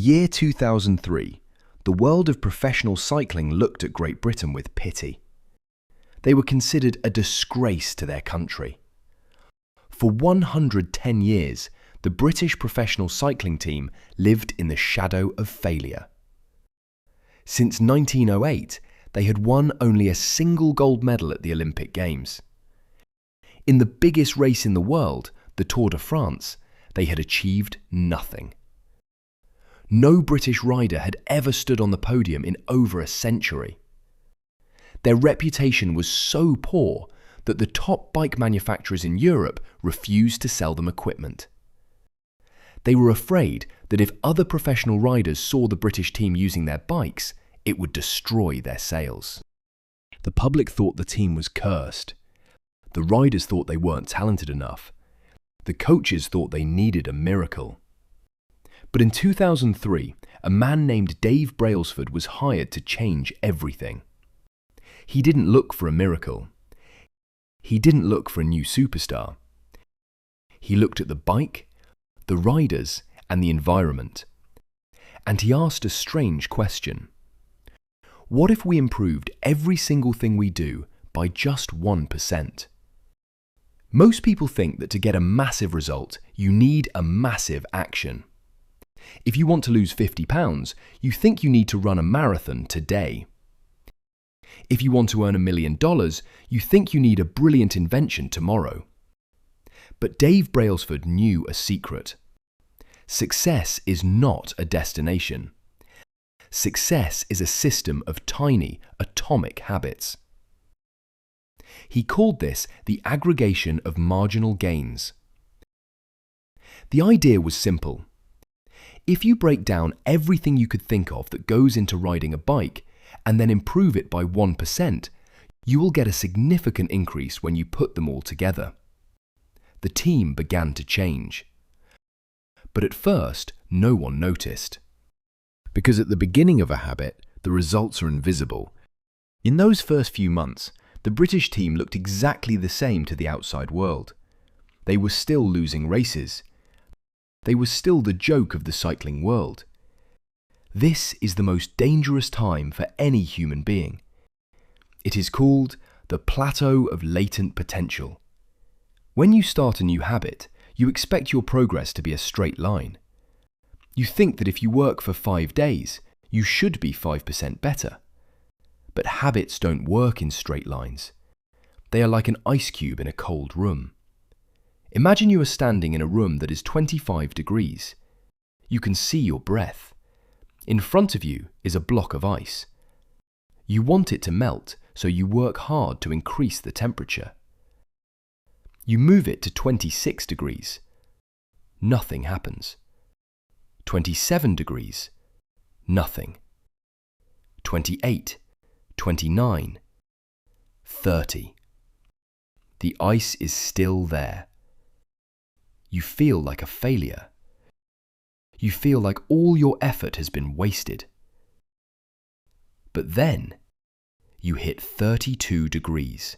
year 2003, the world of professional cycling looked at Great Britain with pity. They were considered a disgrace to their country. For 110 years, the British professional cycling team lived in the shadow of failure. Since 1908, they had won only a single gold medal at the Olympic Games. In the biggest race in the world, the Tour de France, they had achieved nothing. No British rider had ever stood on the podium in over a century. Their reputation was so poor that the top bike manufacturers in Europe refused to sell them equipment. They were afraid that if other professional riders saw the British team using their bikes, it would destroy their sales. The public thought the team was cursed. The riders thought they weren't talented enough. The coaches thought they needed a miracle. But in 2003, a man named Dave Brailsford was hired to change everything. He didn't look for a miracle. He didn't look for a new superstar. He looked at the bike, the riders, and the environment. And he asked a strange question. What if we improved every single thing we do by just 1%? Most people think that to get a massive result, you need a massive action. If you want to lose 50 pounds, you think you need to run a marathon today. If you want to earn $1 million, you think you need a brilliant invention tomorrow. But Dave Brailsford knew a secret. Success is not a destination. Success is a system of tiny, atomic habits. He called this the aggregation of marginal gains. The idea was simple. If you break down everything you could think of that goes into riding a bike and then improve it by 1%, you will get a significant increase when you put them all together. The team began to change. But at first, no one noticed. Because at the beginning of a habit, the results are invisible. In those first few months, the British team looked exactly the same to the outside world. They were still losing races. They were still the joke of the cycling world. This is the most dangerous time for any human being. It is called the plateau of latent potential. When you start a new habit, you expect your progress to be a straight line. You think that if you work for 5 days, you should be 5% better. But habits don't work in straight lines. They are like an ice cube in a cold room. Imagine you are standing in a room that is 25 degrees. You can see your breath. In front of you is a block of ice. You want it to melt, so you work hard to increase the temperature. You move it to 26 degrees. Nothing happens. 27 degrees. Nothing. 28. 29. 30. The ice is still there. You feel like a failure. You feel like all your effort has been wasted. But then, you hit 32 degrees.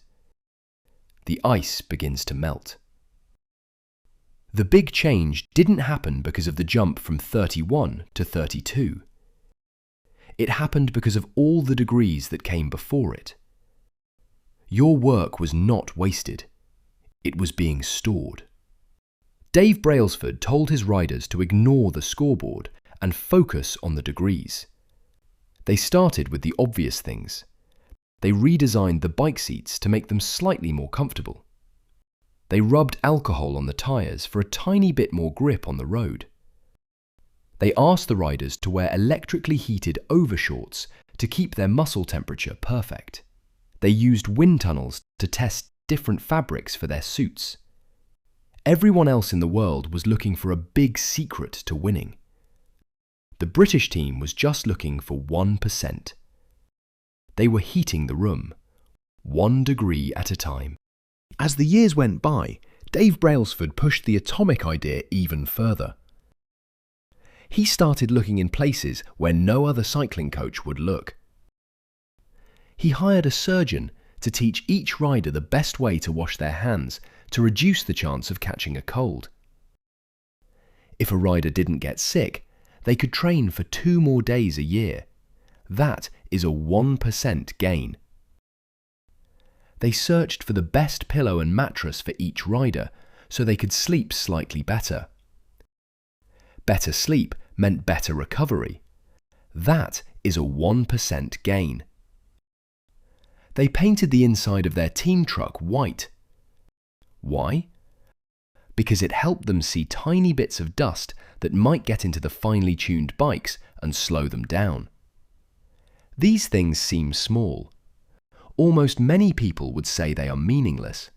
The ice begins to melt. The big change didn't happen because of the jump from 31 to 32. It happened because of all the degrees that came before it. Your work was not wasted. It was being stored. Dave Brailsford told his riders to ignore the scoreboard and focus on the degrees. They started with the obvious things. They redesigned the bike seats to make them slightly more comfortable. They rubbed alcohol on the tyres for a tiny bit more grip on the road. They asked the riders to wear electrically heated overshorts to keep their muscle temperature perfect. They used wind tunnels to test different fabrics for their suits. Everyone else in the world was looking for a big secret to winning. The British team was just looking for 1%. They were heating the room, 1 degree at a time. As the years went by, Dave Brailsford pushed the atomic idea even further. He started looking in places where no other cycling coach would look. He hired a surgeon to teach each rider the best way to wash their hands to reduce the chance of catching a cold. If a rider didn't get sick, they could train for 2 more days a year. That is a 1% gain. They searched for the best pillow and mattress for each rider so they could sleep slightly better. Better sleep meant better recovery. That is a 1% gain. They painted the inside of their team truck white. Why? Because it helped them see tiny bits of dust that might get into the finely tuned bikes and slow them down. These things seem small. Almost many people would say they are meaningless.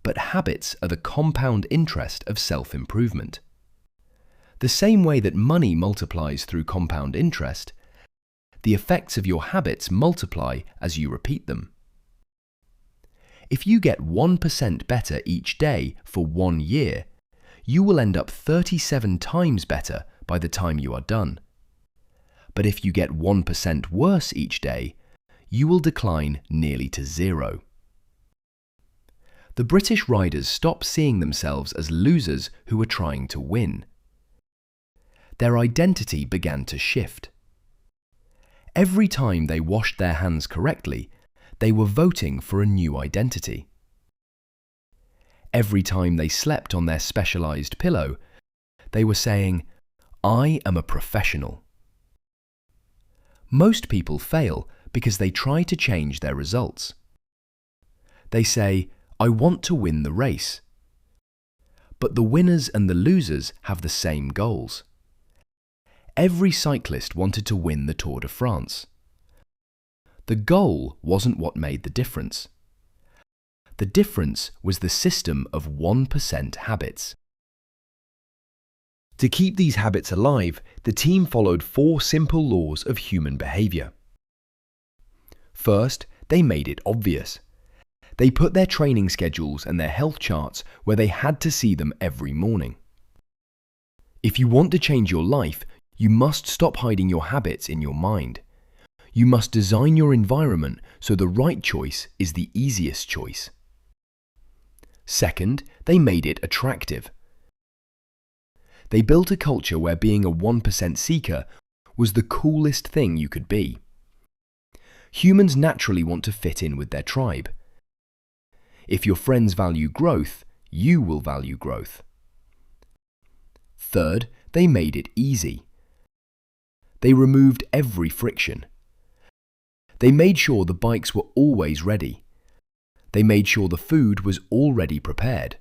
But habits are the compound interest of self-improvement. The same way that money multiplies through compound interest, the effects of your habits multiply as you repeat them. If you get 1% better each day for 1 year, you will end up 37 times better by the time you are done. But if you get 1% worse each day, you will decline nearly to 0. The British riders stopped seeing themselves as losers who were trying to win. Their identity began to shift. Every time they washed their hands correctly, they were voting for a new identity. Every time they slept on their specialized pillow, they were saying, "I am a professional." Most people fail because they try to change their results. They say, "I want to win the race." But the winners and the losers have the same goals. Every cyclist wanted to win the Tour de France. The goal wasn't what made the difference. The difference was the system of 1% habits. To keep these habits alive, the team followed 4 simple laws of human behavior. First, they made it obvious. They put their training schedules and their health charts where they had to see them every morning. If you want to change your life, you must stop hiding your habits in your mind. You must design your environment so the right choice is the easiest choice. Second, they made it attractive. They built a culture where being a 1% seeker was the coolest thing you could be. Humans naturally want to fit in with their tribe. If your friends value growth, you will value growth. Third, they made it easy. They removed every friction. They made sure the bikes were always ready. They made sure the food was already prepared.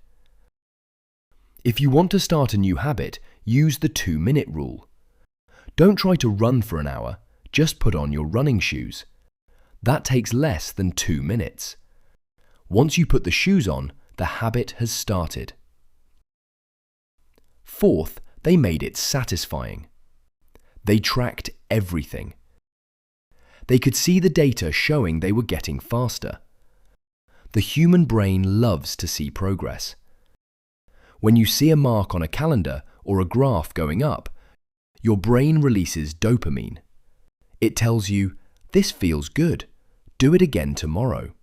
If you want to start a new habit, use the 2-minute rule. Don't try to run for an hour, just put on your running shoes. That takes less than 2 minutes. Once you put the shoes on, the habit has started. Fourth, they made it satisfying. They tracked everything. They could see the data showing they were getting faster. The human brain loves to see progress. When you see a mark on a calendar or a graph going up, your brain releases dopamine. It tells you, "This feels good. Do it again tomorrow."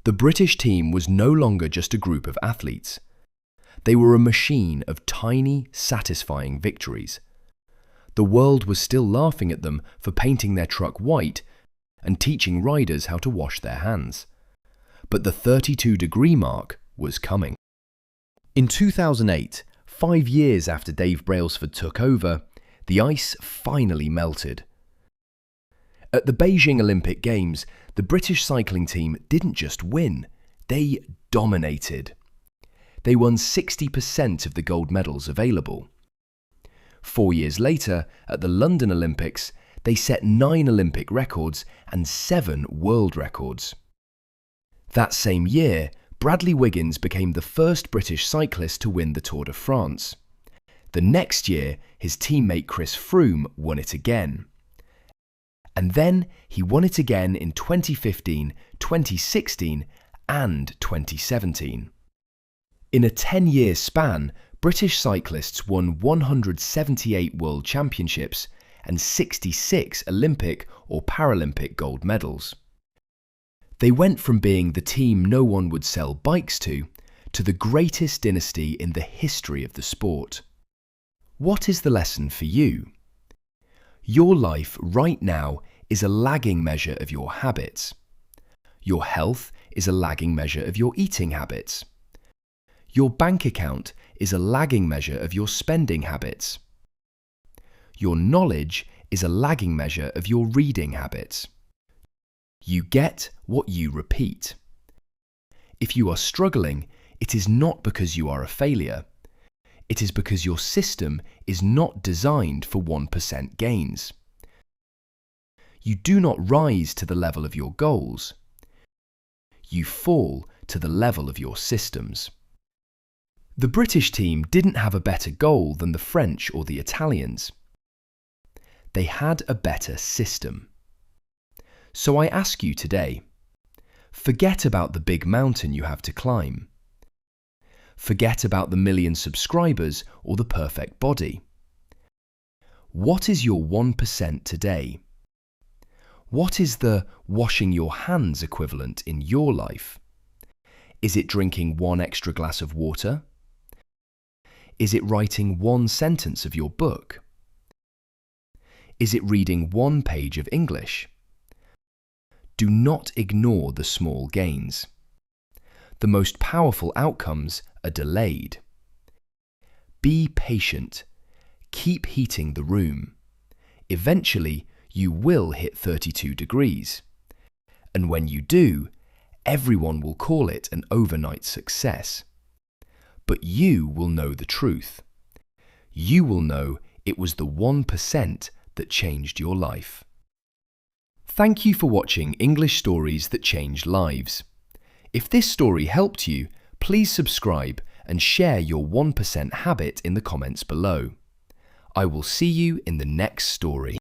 The British team was no longer just a group of athletes. They were a machine of tiny, satisfying victories. The world was still laughing at them for painting their truck white and teaching riders how to wash their hands. But the 32-degree mark was coming. In 2008, 5 years after Dave Brailsford took over, the ice finally melted. At the Beijing Olympic Games, the British cycling team didn't just win, they dominated. They won 60% of the gold medals available. 4 years later, at the London Olympics, they set 9 Olympic records and 7 world records. That same year, Bradley Wiggins became the first British cyclist to win the Tour de France. The next year, his teammate Chris Froome won it again. And then he won it again in 2015, 2016 and 2017. In a 10-year span, British cyclists won 178 World Championships and 66 Olympic or Paralympic gold medals. They went from being the team no one would sell bikes to the greatest dynasty in the history of the sport. What is the lesson for you? Your life right now is a lagging measure of your habits. Your health is a lagging measure of your eating habits. Your bank account is a lagging measure of your spending habits. Your knowledge is a lagging measure of your reading habits. You get what you repeat. If you are struggling, it is not because you are a failure. It is because your system is not designed for 1% gains. You do not rise to the level of your goals. You fall to the level of your systems. The British team didn't have a better goal than the French or the Italians. They had a better system. So I ask you today, forget about the big mountain you have to climb. Forget about the 1,000,000 subscribers or the perfect body. What is your 1% today? What is the washing your hands equivalent in your life? Is it drinking 1 extra glass of water? Is it writing 1 sentence of your book? Is it reading 1 page of English? Do not ignore the small gains. The most powerful outcomes are delayed. Be patient. Keep heating the room. Eventually, you will hit 32 degrees. And when you do, everyone will call it an overnight success. But you will know the truth. You will know it was the 1% that changed your life. Thank you for watching English Stories That Changed Lives. If this story helped you, please subscribe and share your 1% habit in the comments below. I will see you in the next story.